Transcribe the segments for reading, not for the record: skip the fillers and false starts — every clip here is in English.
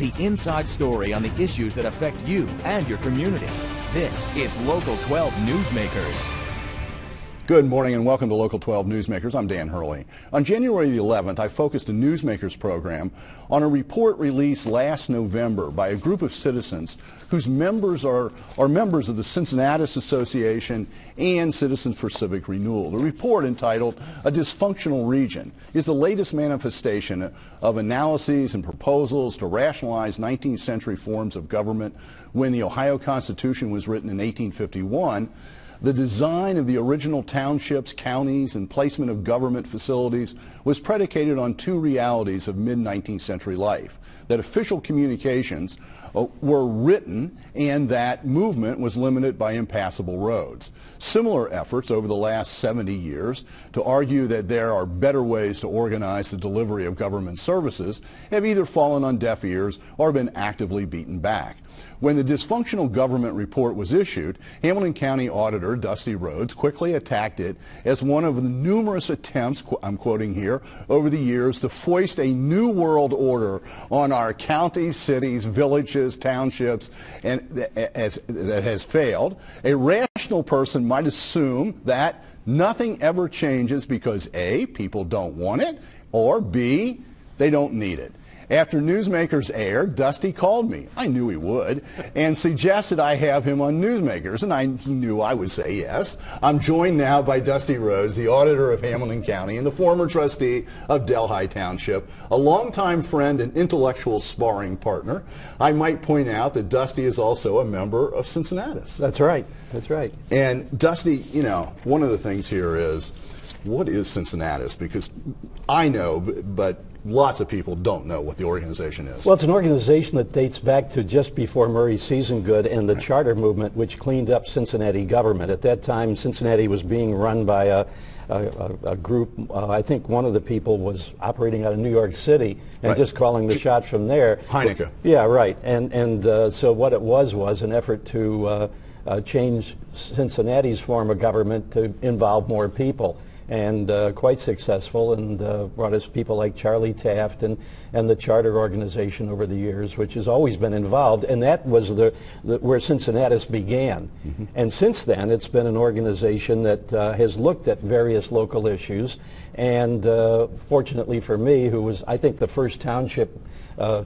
the inside story on the issues that affect you and your community. This is Local 12 Newsmakers. Good morning and welcome to Local 12 Newsmakers. I'm Dan Hurley. On January the 11th, I focused a Newsmakers program on a report released last November by a group of citizens whose members are members of the Cincinnati Association and Citizens for Civic Renewal. The report, entitled A Dysfunctional Region, is the latest manifestation of analyses and proposals to rationalize 19th century forms of government. When the Ohio Constitution was written in 1851, the design of the original townships, counties, and placement of government facilities was predicated on two realities of mid-19th century life: that official communications were written and that movement was limited by impassable roads. Similar efforts over the last 70 years to argue that there are better ways to organize the delivery of government services have either fallen on deaf ears or been actively beaten back. When the dysfunctional government report was issued, Hamilton County Auditor Dusty Rhodes quickly attacked it as one of the numerous attempts, I'm quoting here, over the years to foist a new world order on our counties, cities, villages, townships, and that has failed. A rational person might assume that nothing ever changes because A, people don't want it, or B, they don't need it. After Newsmakers aired, Dusty called me. I knew he would, and suggested I have him on Newsmakers, and he knew I would say yes. I'm joined now by Dusty Rhodes, the auditor of Hamilton County and the former trustee of Delhi Township, a longtime friend and intellectual sparring partner. I might point out that Dusty is also a member of Cincinnati. That's right. That's right. And Dusty, you know, one of the things here is, what is Cincinnati? Because I know, but lots of people don't know what the organization is. Well, it's an organization that dates back to just before Murray Seasongood and the charter movement, which cleaned up Cincinnati government. At that time, Cincinnati was being run by a group. I think one of the people was operating out of New York City and right. Just calling the shots from there. Heineke. Yeah, right. And so what it was an effort to change Cincinnati's form of government to involve more people. And quite successful, and brought us people like Charlie Taft and the Charter Organization over the years, which has always been involved, and that was where Cincinnati began. Mm-hmm. And since then, it's been an organization that has looked at various local issues, and fortunately for me, who was, I think, the first township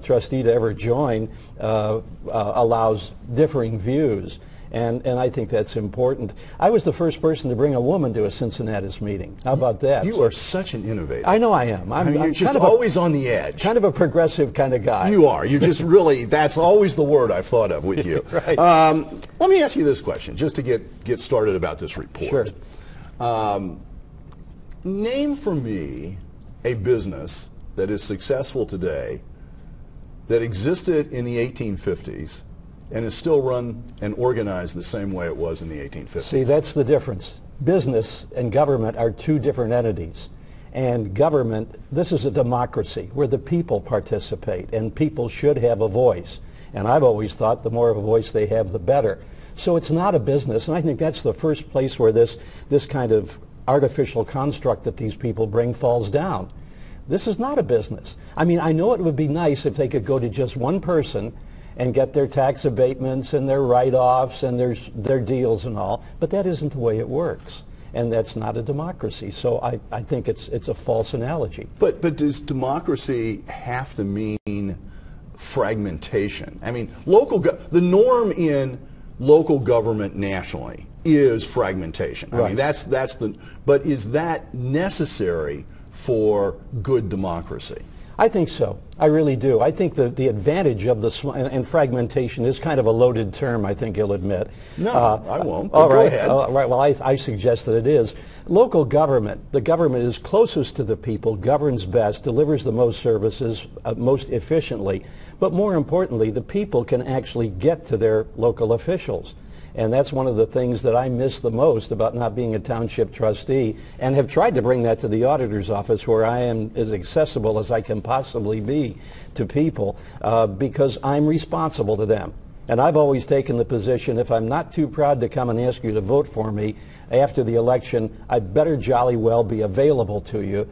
trustee to ever join, allows differing views. And I think that's important. I was the first person to bring a woman to a Cincinnati meeting. How about that? You are such an innovator. I know I am. I mean, you're just always on the edge. Kind of a progressive kind of guy. You are. You're just really, that's always the word I've thought of with you. Right. Let me ask you this question, just to get started about this report. Sure. Name for me a business that is successful today that existed in the 1850s and is still run and organized the same way it was in the 1850s. See, that's the difference. Business and government are two different entities. And government, this is a democracy where the people participate, and people should have a voice. And I've always thought the more of a voice they have, the better. So it's not a business, and I think that's the first place where this kind of artificial construct that these people bring falls down. This is not a business. I mean, I know it would be nice if they could go to just one person and get their tax abatements and their write-offs and their deals and all, but that isn't the way it works, and that's not a democracy. So I think it's a false analogy. But does democracy have to mean fragmentation? I mean, the norm in local government nationally is fragmentation. I mean, but is that necessary for good democracy? I think so. I really do. I think the advantage of and fragmentation is kind of a loaded term, I think you'll admit. No, I won't. All right. Go ahead. All right. Well, I suggest that it is. Local government, the government is closest to the people, governs best, delivers the most services most efficiently, but more importantly, the people can actually get to their local officials. And that's one of the things that I miss the most about not being a township trustee, and have tried to bring that to the auditor's office, where I am as accessible as I can possibly be to people, because I'm responsible to them. And I've always taken the position, if I'm not too proud to come and ask you to vote for me after the election, I better jolly well be available to you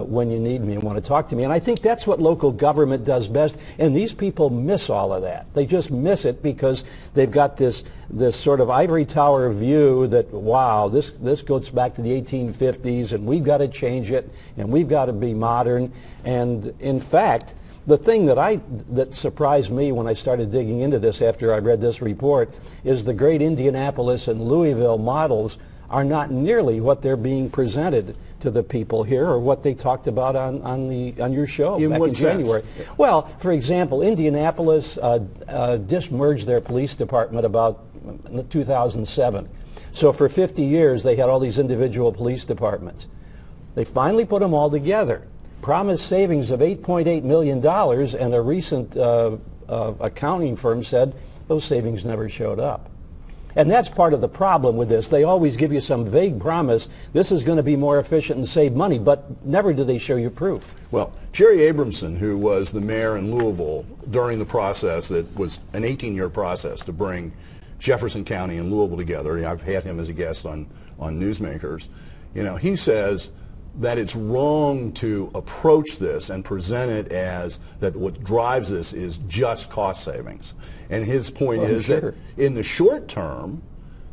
when you need me and want to talk to me. And I think that's what local government does best. And these people miss all of that. They just miss it because they've got this sort of ivory tower view that, wow, this goes back to the 1850s and we've got to change it and we've got to be modern. And in fact, the thing that surprised me when I started digging into this after I read this report is the great Indianapolis and Louisville models are not nearly what they're being presented to the people here or what they talked about on your show back in January. Well, for example, Indianapolis dismerged their police department about 2007. So for 50 years they had all these individual police departments. They finally put them all together. Promised savings of $8.8 million, and a recent accounting firm said those savings never showed up. And that's part of the problem with this. They always give you some vague promise, this is going to be more efficient and save money, but never do they show you proof. Well, Jerry Abramson, who was the mayor in Louisville during the process that was an 18-year process to bring Jefferson County and Louisville together, I've had him as a guest on Newsmakers, he says that it's wrong to approach this and present it as that what drives this is just cost savings. And his point is that in the short term,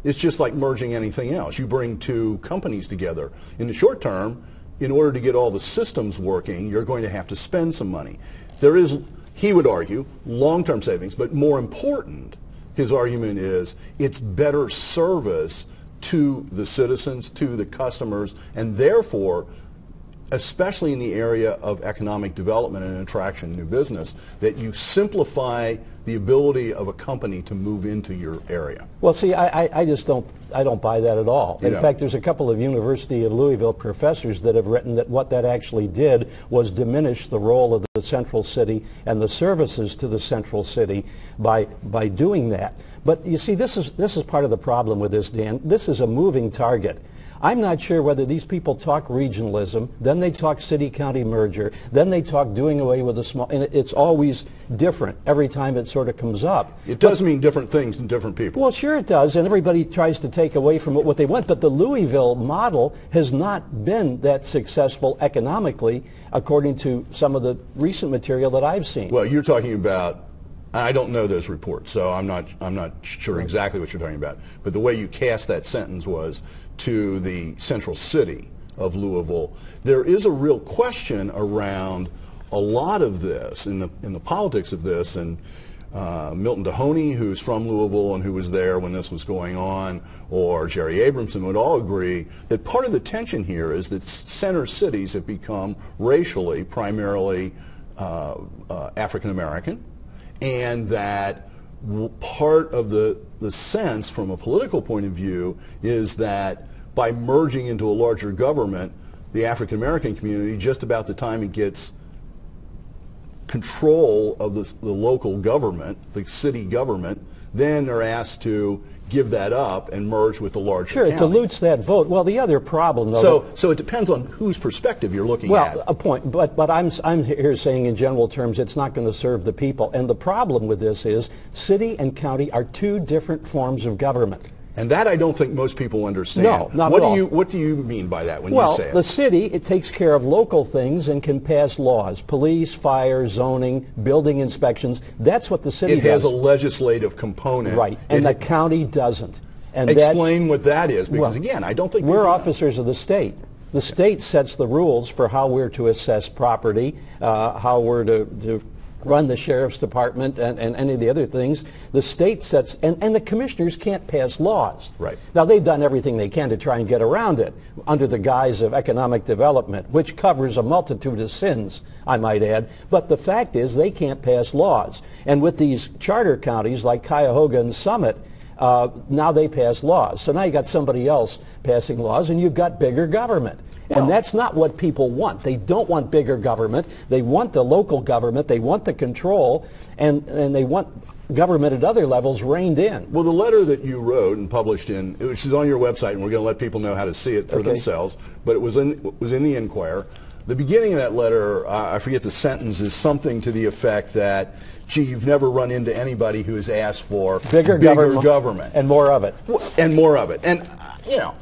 it's just like merging anything else. You bring two companies together. In the short term, in order to get all the systems working, you're going to have to spend some money. There is, he would argue, long-term savings, but more important, his argument is it's better service to the citizens, to the customers, and therefore, especially in the area of economic development and attraction of new business, that you simplify the ability of a company to move into your area. Well, see, I just don't buy that at all. In fact, there's a couple of University of Louisville professors that have written that what that actually did was diminish the role of the central city and the services to the central city by doing that. But you see, this is part of the problem with this, Dan. This is a moving target. I'm not sure whether these people talk regionalism, then they talk city-county merger, then they talk doing away with the small, and it's always different every time it sort of comes up. It does mean different things to different people. Well, sure it does, and everybody tries to take away from what they want, but the Louisville model has not been that successful economically, according to some of the recent material that I've seen. Well, you're talking about, I don't know those reports, so I'm not sure exactly what you're talking about, but the way you cast that sentence was to the central city of Louisville. There is a real question around a lot of this in the politics of this, and Milton Dohoney, who's from Louisville and who was there when this was going on, or Jerry Abramson would all agree that part of the tension here is that center cities have become racially primarily African American, and that part of the sense from a political point of view is that by merging into a larger government, the African American community, just about the time it gets control of the local government, the city government, then they're asked to give that up and merge with the larger county. Sure, it dilutes that vote. Well, the other problem, though... So it depends on whose perspective you're looking at. Well, a point, but I'm here saying in general terms it's not going to serve the people. And the problem with this is city and county are two different forms of government. And that I don't think most people understand. No, not at all. What do you mean by that when you say it? Well, the city, it takes care of local things and can pass laws. Police, fire, zoning, building inspections. That's what the city does. It has a legislative component. Right, and the county doesn't. And explain what that is, because again, I don't think... We're officers of the state. The state sets the rules for how we're to assess property, how we're to run the sheriff's department and any of the other things. The state sets, and the commissioners can't pass laws. Right. Now, they've done everything they can to try and get around it under the guise of economic development, which covers a multitude of sins, I might add. But the fact is they can't pass laws. And with these charter counties like Cuyahoga and Summit, now they pass laws. So now you got somebody else passing laws, and you've got bigger government. And that's not what people want. They don't want bigger government. They want the local government. They want the control, and they want government at other levels reined in. Well, the letter that you wrote and published which is on your website, and we're going to let people know how to see it for themselves, but it was in the Enquirer. The beginning of that letter, I forget the sentence, is something to the effect that, gee, you've never run into anybody who has asked for bigger government. And more of it. And more of it. And, you know,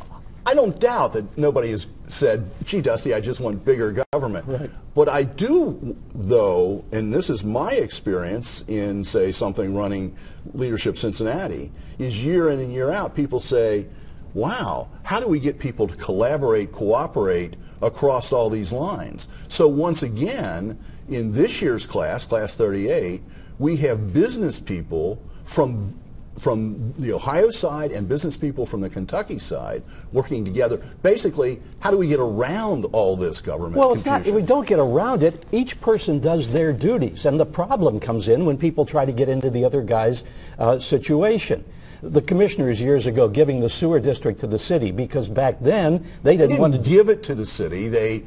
I don't doubt that nobody has said, gee, Dusty, I just want bigger government. Right. What I do, though, and this is my experience in, say, something running Leadership Cincinnati, is year in and year out, people say, wow, how do we get people to collaborate, cooperate across all these lines? So once again, in this year's class, Class 38, we have business people from the Ohio side and business people from the Kentucky side working together. Basically, how do we get around all this government confusion? It's not, we don't get around it. Each person does their duties, and the problem comes in when people try to get into the other guy's situation. The commissioners years ago giving the sewer district to the city, because back then they didn't want to give it to the city. They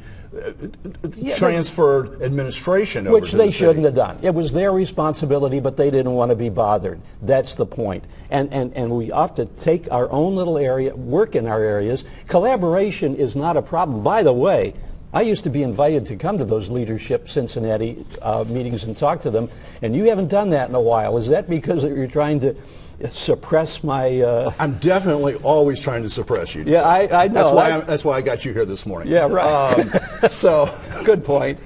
transferred administration over to the city. Which they shouldn't have done. It was their responsibility, but they didn't want to be bothered. That's the point. And we ought to take our own little area, work in our areas. Collaboration is not a problem. By the way, I used to be invited to come to those Leadership Cincinnati meetings and talk to them, and you haven't done that in a while. Is that because you're trying to suppress my... I'm definitely always trying to suppress you. Yeah, I know. That's why I got you here this morning. Yeah, right. So good point.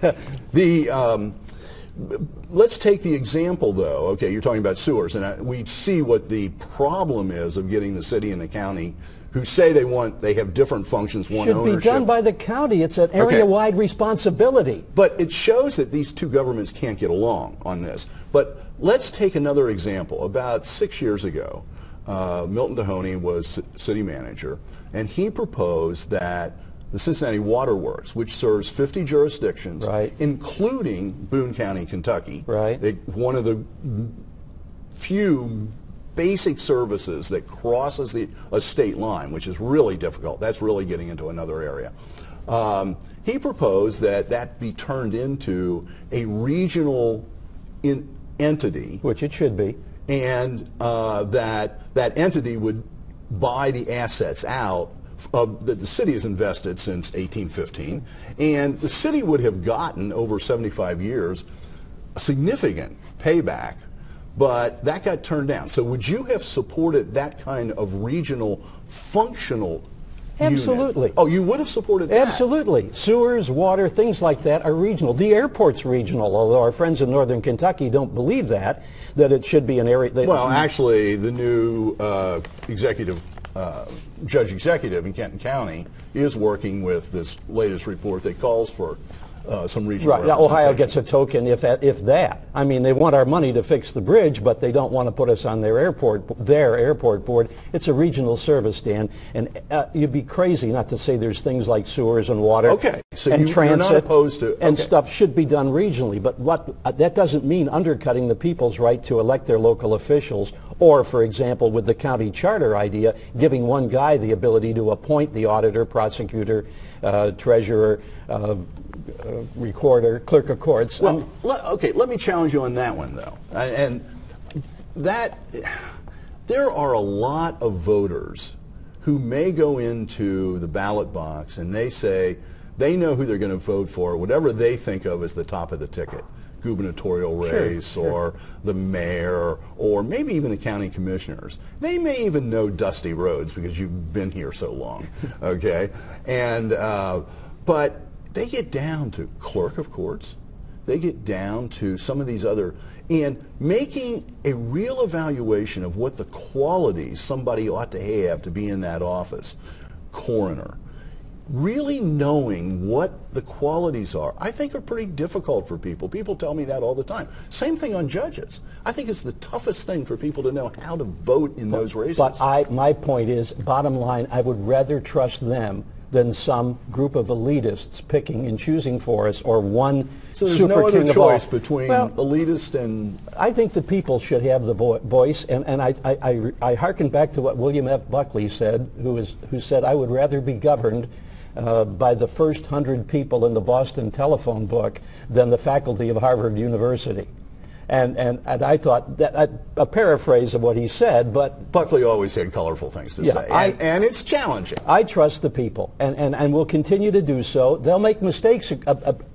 Let's take the example, though. Okay, you're talking about sewers, and we see what the problem is of getting the city and the county, who say they have different functions, ownership. Should be done by the county. It's an area-wide responsibility. But it shows that these two governments can't get along on this. But let's take another example. About 6 years ago, Milton Dohoney was city manager, and he proposed that the Cincinnati Waterworks, which serves 50 jurisdictions, right, including Boone County, Kentucky, right, one of the few basic services that crosses a state line, which is really difficult. That's really getting into another area. He proposed that be turned into a regional entity. Which it should be. And that entity would buy the assets out that the city has invested since 1815. And the city would have gotten, over 75 years, a significant payback. But that got turned down. So would you have supported that kind of regional functional Absolutely. unit? Oh, you would have supported that? Absolutely. Sewers, water, things like that are regional. The airport's regional, although our friends in northern Kentucky don't believe that it should be an area. Well, actually, the new judge executive in Kenton County is working with this latest report that calls for some regional representation. Ohio gets a token, if that. I mean, they want our money to fix the bridge, but they don't want to put us on their airport board. It's a regional service, Dan, and you'd be crazy not to say there's things like sewers and water, so and transit, you're not opposed to, and stuff should be done regionally. But that doesn't mean undercutting the people's right to elect their local officials, or, for example, with the county charter idea, giving one guy the ability to appoint the auditor, prosecutor, treasurer, recorder, clerk of courts. Well, let me challenge you on that one, though. And that there are a lot of voters who may go into the ballot box and they say they know who they're going to vote for, whatever they think of as the top of the ticket, gubernatorial race, or the mayor, or maybe even the county commissioners. They may even know Dusty Rhodes because you've been here so long, okay? And but they get down to clerk of courts. They get down to some of these other, and making a real evaluation of what the qualities somebody ought to have to be in that office. Coroner. Really knowing what the qualities are, I think, are pretty difficult for people. People tell me that all the time. Same thing on judges. I think it's the toughest thing for people to know how to vote in those races. But my point is, bottom line, I would rather trust them than some group of elitists picking and choosing for us, or one so there's super no other king of choice all. Between elitist and... I think the people should have the voice, and I hearken back to what William F. Buckley said, who said, I would rather be governed by the first 100 people in the Boston telephone book than the faculty of Harvard University. And I thought that a paraphrase of what he said, but Buckley always had colorful things to say, and it's challenging. I trust the people, and will continue to do so. They'll make mistakes.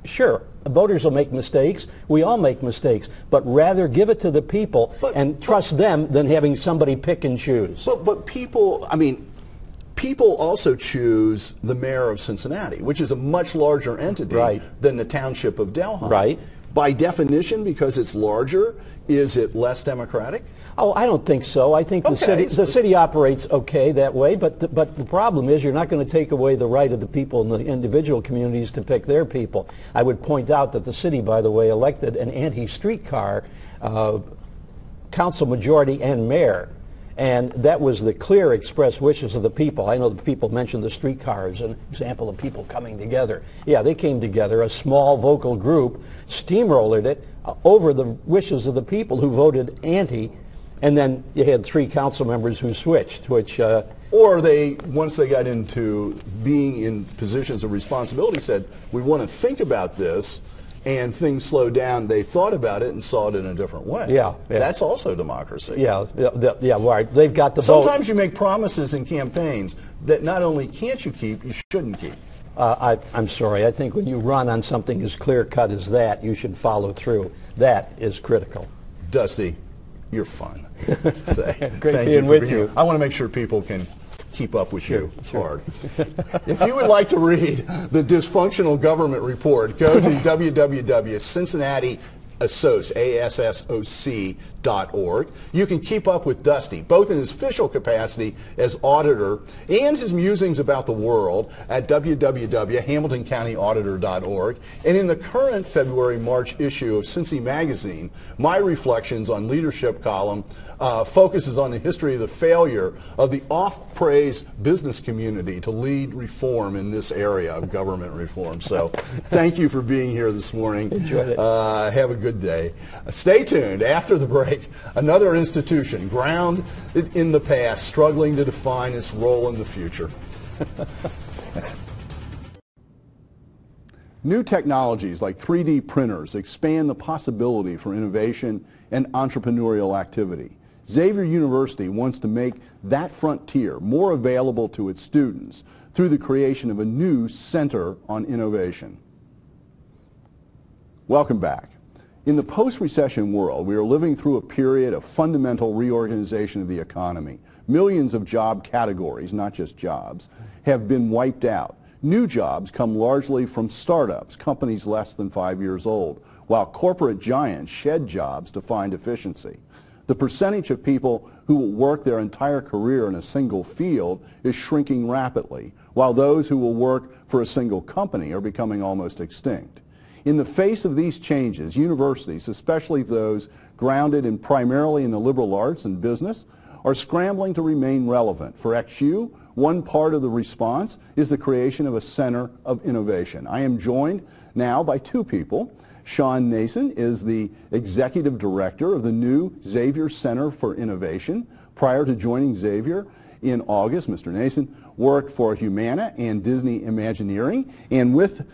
Sure, voters will make mistakes. We all make mistakes, but rather give it to the people and trust them than having somebody pick and choose. But people, I mean, people also choose the mayor of Cincinnati, which is a much larger entity than the township of Delhi. Right. By definition, because it's larger, is it less democratic? Oh, I don't think so. I think the city operates okay that way, but the problem is you're not going to take away the right of the people in the individual communities to pick their people. I would point out that the city, by the way, elected an anti-streetcar council majority and mayor. And that was the clear express wishes of the people. I know the people mentioned the streetcar as an example of people coming together. Yeah, they came together, a small vocal group, steamrolled it over the wishes of the people who voted anti, and then you had 3 council members who switched, which... or they, once they got into being in positions of responsibility, said, we want to think about this, and things slowed down. They thought about it and saw it in a different way. Yeah. That's also democracy. Yeah, right. They've got the vote. Sometimes you make promises in campaigns that not only can't you keep, you shouldn't keep. I'm sorry. I think when you run on something as clear-cut as that, you should follow through. That is critical. Dusty, you're fun. Great being with you. I want to make sure people can keep up with you. It's hard. If you would like to read the Dysfunctional Government Report, go to www.cincinnatiassoc.org. You can keep up with Dusty, both in his official capacity as auditor and his musings about the world at www.hamiltoncountyauditor.org. And in the current February-March issue of Cincy Magazine, my Reflections on Leadership column focuses on the history of the failure of the oft-praised business community to lead reform in this area of government reform. So thank you for being here this morning. Enjoyed it. Have a good day. Stay tuned. After the break, another institution grounded in the past, struggling to define its role in the future. New technologies like 3D printers expand the possibility for innovation and entrepreneurial activity. Xavier University wants to make that frontier more available to its students through the creation of a new Center on Innovation. Welcome back. In the post-recession world, we are living through a period of fundamental reorganization of the economy. Millions of job categories, not just jobs, have been wiped out. New jobs come largely from startups, companies less than 5 years old, while corporate giants shed jobs to find efficiency. The percentage of people who will work their entire career in a single field is shrinking rapidly, while those who will work for a single company are becoming almost extinct. In the face of these changes, universities, especially those grounded primarily in the liberal arts and business, are scrambling to remain relevant. For XU, one part of the response is the creation of a Center of Innovation. I am joined now by 2 people. Shawn Nason is the Executive Director of the new Xavier Center for Innovation. Prior to joining Xavier in August, Mr. Nason worked for Humana and Disney Imagineering. And with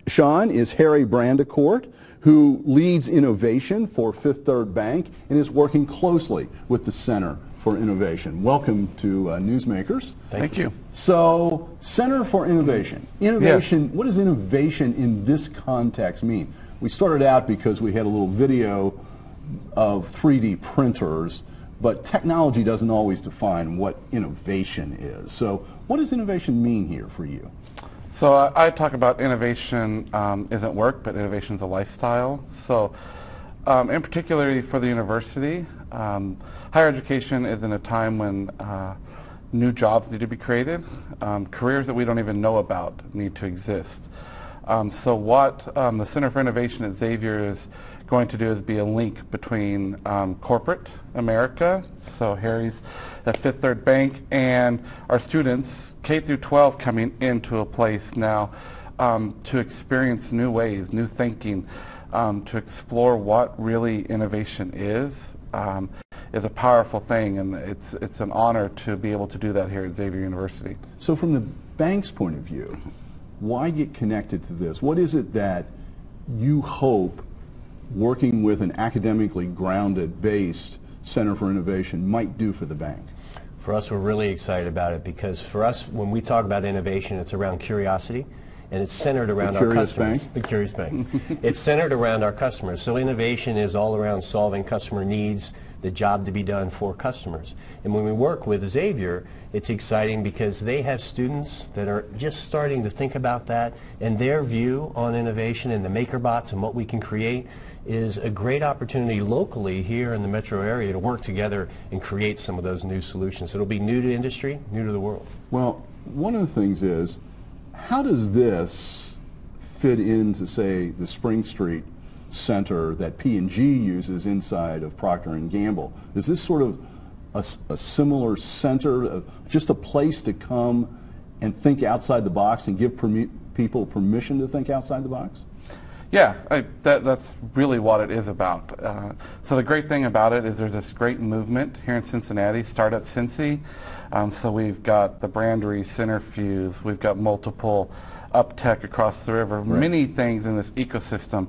Shawn is Harry Brandicourt, who leads innovation for Fifth Third Bank and is working closely with the Center for Innovation. Welcome to Newsmakers. Thank you. So, Center for Innovation. Innovation, What does innovation in this context mean? We started out because we had a little video of 3D printers, but technology doesn't always define what innovation is. So, what does innovation mean here for you? So I talk about innovation isn't work, but innovation is a lifestyle. So in particular for the university, higher education is in a time when new jobs need to be created. Careers that we don't even know about need to exist. So what the Center for Innovation at Xavier is going to do is be a link between corporate America, so Harry's at Fifth Third Bank, and our students, K through 12, coming into a place now to experience new ways, new thinking, to explore what really innovation is a powerful thing, and it's an honor to be able to do that here at Xavier University. So from the bank's point of view, why get connected to this? What is it that you hope working with an academically grounded, based Center for Innovation might do for the bank? For us, we're really excited about it because for us, when we talk about innovation, it's around curiosity, and it's centered around our customers. The Curious Bank. It's centered around our customers. So innovation is all around solving customer needs, the job to be done for customers. And when we work with Xavier, it's exciting because they have students that are just starting to think about that, and their view on innovation and the Makerbots and what we can create is a great opportunity locally here in the metro area to work together and create some of those new solutions. It'll be new to industry, new to the world. Well, one of the things is, how does this fit into, say, the Spring Street Center that P&G uses inside of Procter & Gamble? Is this sort of a similar center, just a place to come and think outside the box and give people permission to think outside the box? Yeah, that's really what it is about. So the great thing about it is there's this great movement here in Cincinnati, Startup Cincy. So we've got the Brandicourt Centrifuge, we've got multiple UpTech across the river, right. Many things in this ecosystem.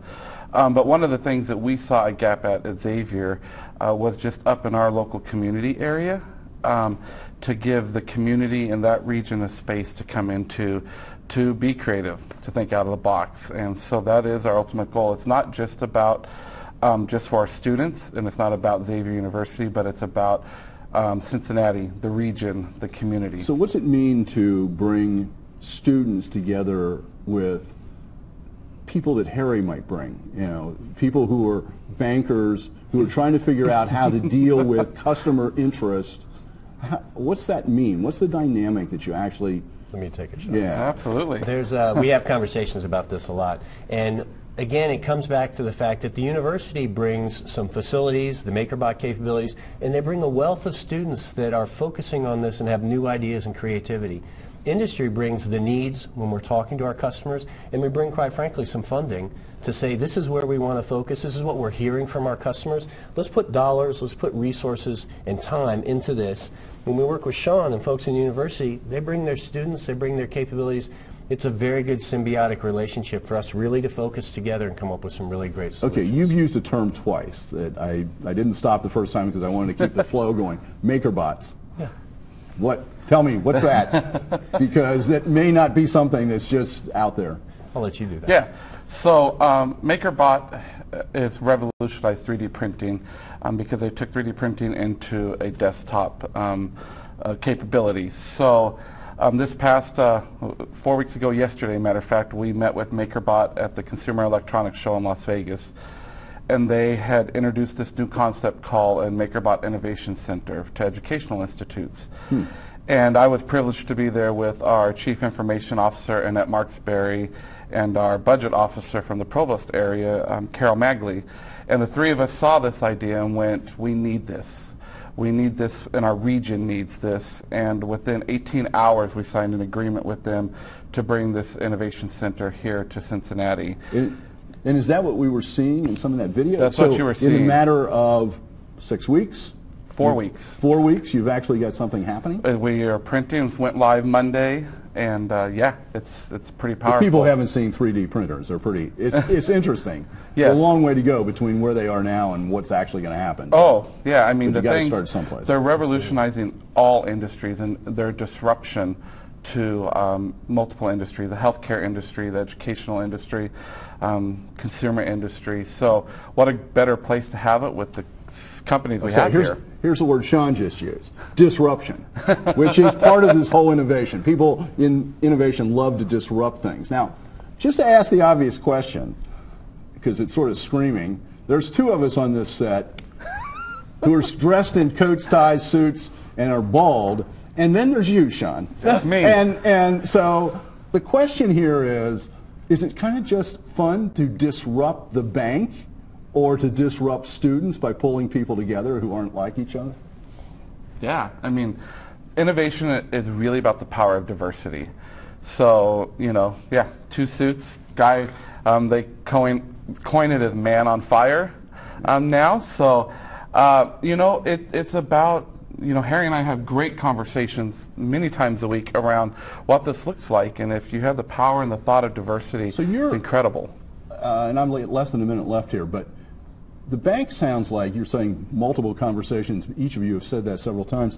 But one of the things that we saw a gap at Xavier was just up in our local community area to give the community in that region a space to come into, to be creative, to think out of the box. And so that is our ultimate goal. It's not just about just for our students, and it's not about Xavier University, but it's about Cincinnati, the region, the community. So what's it mean to bring students together with people that Harry might bring, you know, people who are bankers, who are trying to figure out how to deal with customer interest? What's that mean? What's the dynamic that you actually... Let me take a shot. Yeah, absolutely. There's we have conversations about this a lot, and again, it comes back to the fact that the university brings some facilities, the Makerbot capabilities, and they bring a wealth of students that are focusing on this and have new ideas and creativity. Industry brings the needs when we're talking to our customers, and we bring, quite frankly, some funding to say this is where we want to focus, this is what we're hearing from our customers. Let's put dollars, let's put resources and time into this. When we work with Shawn and folks in the university, they bring their students, they bring their capabilities. It's a very good symbiotic relationship for us really to focus together and come up with some really great solutions. Okay, you've used a term twice that I didn't stop the first time because I wanted to keep the flow going. Makerbots. Yeah. What? Tell me, what's that? Because that may not be something that's just out there. I'll let you do that. Yeah. So Makerbot is revolutionized 3D printing because they took 3D printing into a desktop capability. So this past 4 weeks ago yesterday, matter of fact, we met with Makerbot at the Consumer Electronics Show in Las Vegas, and they had introduced this new concept called a Makerbot Innovation Center to educational institutes. And I was privileged to be there with our Chief Information Officer, Annette Marksberry, and our Budget Officer from the Provost area, Carol Magley. And the three of us saw this idea and went, we need this. We need this, and our region needs this. And within 18 hours, we signed an agreement with them to bring this innovation center here to Cincinnati. And is that what we were seeing in some of that video? That's what you were seeing. In a matter of 6 weeks? 4 weeks. 4 weeks, you've actually got something happening? We are printing, went live Monday, and yeah, it's pretty powerful. But people haven't seen 3D printers. They're pretty, it's interesting. Yes. It's a long way to go between where they are now and what's actually going to happen. Oh, yeah, I mean, but you got to start someplace. They're revolutionizing all industries, and their disruption to multiple industries, the healthcare industry, the educational industry, consumer industry. So what a better place to have it with the companies we have here. Here's the word Shawn just used, disruption, which is part of this whole innovation. People in innovation love to disrupt things. Now, just to ask the obvious question, because it's sort of screaming, there's two of us on this set who are dressed in coats, ties, suits, and are bald, and then there's you, Shawn. That's me. And so the question here is it kind of just fun to disrupt the bank, or to disrupt students by pulling people together who aren't like each other? Yeah, I mean, innovation is really about the power of diversity. So, you know, yeah, two suits, guy, they coin it as man on fire now. So, you know, it's about, you know, Harry and I have great conversations many times a week around what this looks like, and if you have the power and the thought of diversity, so it's incredible. And I'm less than a minute left here, but The bank sounds like, you're saying multiple conversations, each of you have said that several times.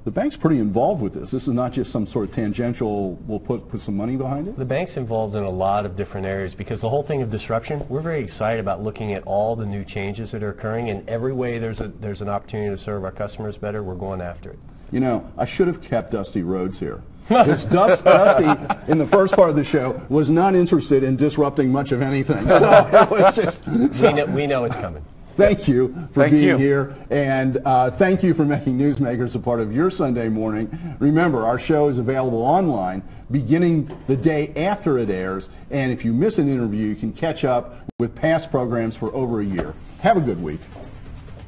The bank's pretty involved with this. This is not just some sort of tangential, we'll put some money behind it? The bank's involved in a lot of different areas because the whole thing of disruption, we're very excited about looking at all the new changes that are occurring, and every way there's an opportunity to serve our customers better, we're going after it. You know, I should have kept Dusty Rhodes here. Because Dusty, in the first part of the show, was not interested in disrupting much of anything. So it was just... We know it's coming. Thank you for being here, and thank you for making Newsmakers a part of your Sunday morning. Remember, our show is available online beginning the day after it airs, and if you miss an interview, you can catch up with past programs for over a year. Have a good week.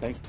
Thank you.